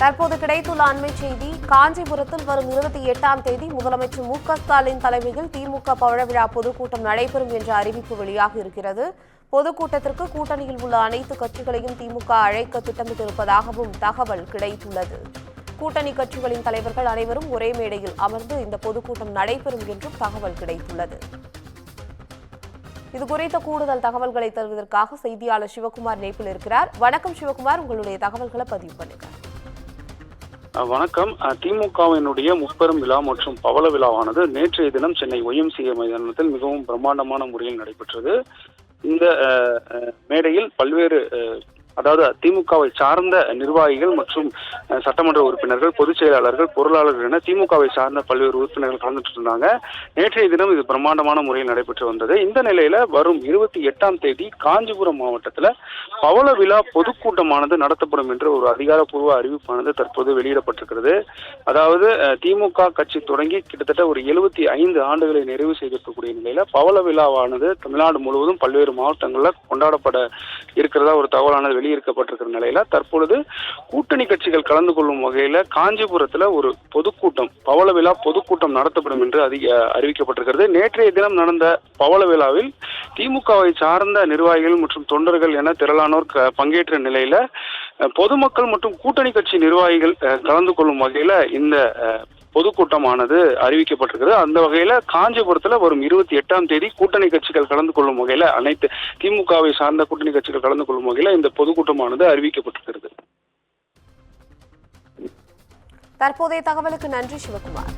தற்போது கிடைத்துள்ள அண்மை செய்தி. காஞ்சிபுரத்தில் வரும் 28ஆம் தேதி முதலமைச்சர் மு.க.ஸ்டாலின் தலைமையில் திமுக பவழவிழா பொதுக்கூட்டம் நடைபெறும் என்ற அறிவிப்பு வெளியாக இருக்கிறது. பொதுக்கூட்டத்திற்கு கூட்டணியில் உள்ள அனைத்து கட்சிகளையும் திமுக அழைக்க திட்டமிட்டிருப்பதாகவும் தகவல் கிடைத்துள்ளது. கூட்டணி கட்சிகளின் தலைவர்கள் அனைவரும் ஒரே மேடையில் அமர்ந்து இந்த பொதுக்கூட்டம் நடைபெறும் என்றும் தகவல் கிடைத்துள்ளது. இதுகுறித்த கூடுதல் தகவல்களை தருவதற்காக செய்தியாளர் சிவகுமார் இணைப்பில் இருக்கிறார். வணக்கம் சிவகுமார், உங்களுடைய தகவல்களை பதிவு பண்ணுங்க. வணக்கம். திமுகவினுடைய முப்பெரும் விழா மற்றும் பவள விழாவானது நேற்றைய தினம் சென்னை YMCA மைதானத்தில் மிகவும் பிரம்மாண்டமான முறையில் நடைபெற்றது. இந்த மேடையில் பல்வேறு அதாவது திமுகவை சார்ந்த நிர்வாகிகள் மற்றும் சட்டமன்ற உறுப்பினர்கள், பொதுச் செயலாளர்கள், பொருளாளர்கள் என திமுகவை சார்ந்த பல்வேறு உறுப்பினர்கள் கலந்துட்டு இருந்தாங்க. நேற்றைய தினம் இது பிரம்மாண்டமான முறையில் நடைபெற்று வந்தது. இந்த நிலையில வரும் 28ஆம் தேதி காஞ்சிபுரம் மாவட்டத்தில் பவள விழா பொதுக்கூட்டமானது நடத்தப்படும் என்று ஒரு அதிகாரப்பூர்வ அறிவிப்பானது தற்போது வெளியிடப்பட்டிருக்கிறது. அதாவது திமுக கட்சி தொடங்கி கிட்டத்தட்ட ஒரு 75 ஆண்டுகளை நிறைவு செய்திருக்கக்கூடிய நிலையில பவள விழாவானது தமிழ்நாடு முழுவதும் பல்வேறு மாவட்டங்களில் கொண்டாடப்பட இருக்கிறதா ஒரு தகவலானது வெளியிருக்கப்பட்டிருக்கிற நிலையில தற்பொழுது கூட்டணி கட்சிகள் கலந்து கொள்ளும் வகையில காஞ்சிபுரத்துல ஒரு பொதுக்கூட்டம், பவள விழா பொதுக்கூட்டம் நடத்தப்படும் என்று அறிவிக்கப்பட்டிருக்கிறது. நேற்றைய தினம் நடந்த பவள விழாவில் திமுகவை சார்ந்த நிர்வாகிகள் மற்றும் தொண்டர்கள் என திரளானோர் பங்கேற்ற நிலையில பொதுமக்கள் மற்றும் கூட்டணி கட்சி நிர்வாகிகள் கலந்து கொள்ளும் வகையில இந்த பொதுக்கூட்டமானது அறிவிக்கப்பட்டிருக்கிறது. அந்த வகையில காஞ்சிபுரத்துல வரும் 28ஆம் தேதி கூட்டணி கட்சிகள் கலந்து கொள்ளும் வகையில அனைத்து திமுகவை சார்ந்த கூட்டணி கட்சிகள் கலந்து கொள்ளும் வகையில இந்த பொதுக்கூட்டமானது அறிவிக்கப்பட்டிருக்கிறது. தற்போதைய தகவலுக்கு நன்றி சிவகுமார்.